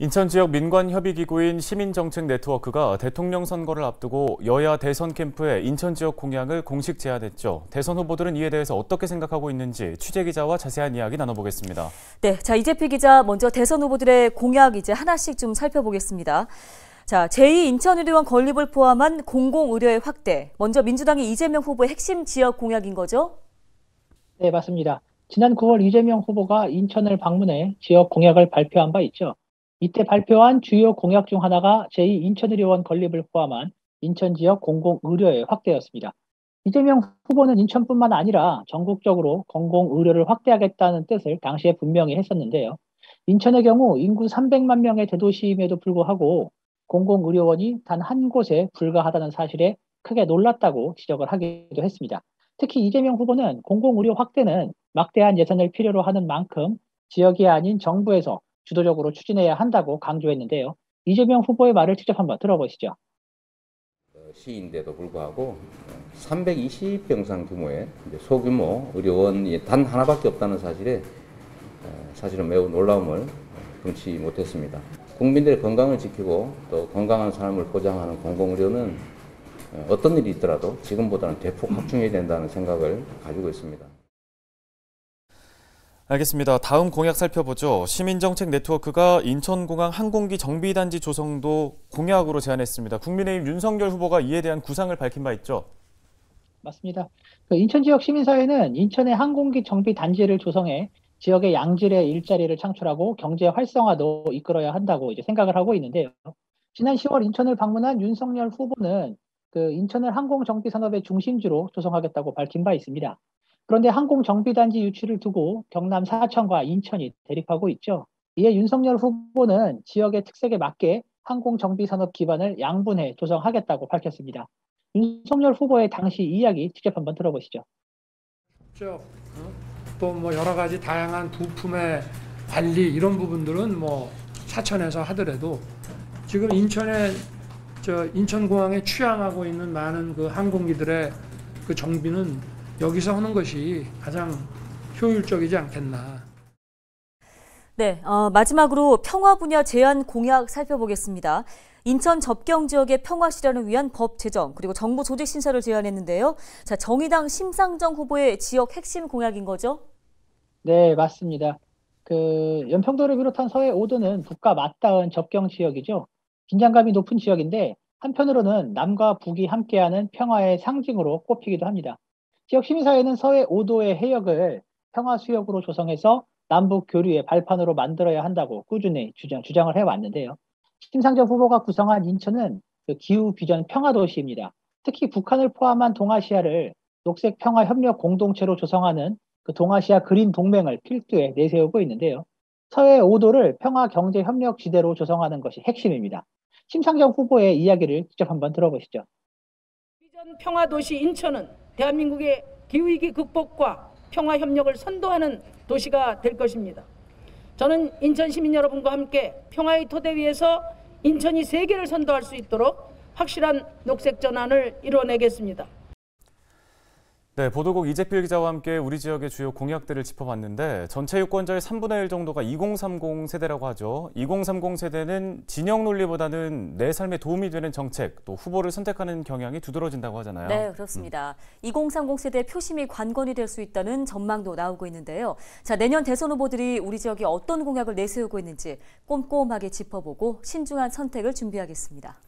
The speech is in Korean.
인천 지역 민관협의기구인 시민정책네트워크가 대통령 선거를 앞두고 여야 대선 캠프에 인천 지역 공약을 공식 제안했죠. 대선 후보들은 이에 대해서 어떻게 생각하고 있는지 취재기자와 자세한 이야기 나눠보겠습니다. 네, 자 이재필 기자 먼저 대선 후보들의 공약 이제 하나씩 좀 살펴보겠습니다. 자, 제2인천의료원 건립을 포함한 공공의료의 확대. 먼저 민주당의 이재명 후보의 핵심 지역 공약인 거죠? 네, 맞습니다. 지난 9월 이재명 후보가 인천을 방문해 지역 공약을 발표한 바 있죠. 이때 발표한 주요 공약 중 하나가 제2인천의료원 건립을 포함한 인천 지역 공공의료의 확대였습니다. 이재명 후보는 인천뿐만 아니라 전국적으로 공공의료를 확대하겠다는 뜻을 당시에 분명히 했었는데요. 인천의 경우 인구 300만 명의 대도시임에도 불구하고 공공의료원이 단 한 곳에 불과하다는 사실에 크게 놀랐다고 지적을 하기도 했습니다. 특히 이재명 후보는 공공의료 확대는 막대한 예산을 필요로 하는 만큼 지역이 아닌 정부에서 주도적으로 추진해야 한다고 강조했는데요. 이재명 후보의 말을 직접 한번 들어보시죠. 시인데도 불구하고 320병상 규모의 소규모 의료원이 단 하나밖에 없다는 사실에 사실은 매우 놀라움을 금치 못했습니다. 국민들의 건강을 지키고 또 건강한 삶을 보장하는 공공의료는 어떤 일이 있더라도 지금보다는 대폭 확충해야 된다는 생각을 가지고 있습니다. 알겠습니다. 다음 공약 살펴보죠. 시민정책네트워크가 인천공항 항공기 정비단지 조성도 공약으로 제안했습니다. 국민의힘 윤석열 후보가 이에 대한 구상을 밝힌 바 있죠? 맞습니다. 인천 지역 시민사회는 인천의 항공기 정비단지를 조성해 지역의 양질의 일자리를 창출하고 경제 활성화도 이끌어야 한다고 이제 생각을 하고 있는데요. 지난 10월 인천을 방문한 윤석열 후보는 인천을 항공정비산업의 중심지로 조성하겠다고 밝힌 바 있습니다. 그런데 항공정비단지 유치를 두고 경남 사천과 인천이 대립하고 있죠. 이에 윤석열 후보는 지역의 특색에 맞게 항공정비산업 기반을 양분해 조성하겠다고 밝혔습니다. 윤석열 후보의 당시 이야기 직접 한번 들어보시죠. 또 뭐 여러 가지 다양한 부품의 관리 이런 부분들은 뭐 사천에서 하더라도 지금 인천공항에 취항하고 있는 많은 그 항공기들의 그 정비는 여기서 하는 것이 가장 효율적이지 않겠나. 네, 마지막으로 평화 분야 제안 공약 살펴보겠습니다. 인천 접경 지역의 평화 실현을 위한 법 제정 그리고 정부 조직 신설을 제안했는데요. 자, 정의당 심상정 후보의 지역 핵심 공약인 거죠? 네, 맞습니다. 연평도를 비롯한 서해 5도는 북과 맞닿은 접경 지역이죠. 긴장감이 높은 지역인데 한편으로는 남과 북이 함께하는 평화의 상징으로 꼽히기도 합니다. 지역 시민사회는 서해 5도의 해역을 평화수역으로 조성해서 남북 교류의 발판으로 만들어야 한다고 꾸준히 주장을 해왔는데요. 심상정 후보가 구성한 인천은 기후 비전 평화도시입니다. 특히 북한을 포함한 동아시아를 녹색 평화 협력 공동체로 조성하는 동아시아 그린 동맹을 필두에 내세우고 있는데요. 서해 5도를 평화 경제 협력 지대로 조성하는 것이 핵심입니다. 심상정 후보의 이야기를 직접 한번 들어보시죠. 비전 평화도시 인천은 대한민국의 기후위기 극복과 평화협력을 선도하는 도시가 될 것입니다. 저는 인천 시민 여러분과 함께 평화의 토대 위에서 인천이 세계를 선도할 수 있도록 확실한 녹색 전환을 이뤄내겠습니다. 네, 보도국 이재필 기자와 함께 우리 지역의 주요 공약들을 짚어봤는데 전체 유권자의 3분의 1 정도가 2030 세대라고 하죠. 2030 세대는 진영 논리보다는 내 삶에 도움이 되는 정책, 또 후보를 선택하는 경향이 두드러진다고 하잖아요. 네, 그렇습니다. 2030 세대의 표심이 관건이 될 수 있다는 전망도 나오고 있는데요. 자, 내년 대선 후보들이 우리 지역에 어떤 공약을 내세우고 있는지 꼼꼼하게 짚어보고 신중한 선택을 준비하겠습니다.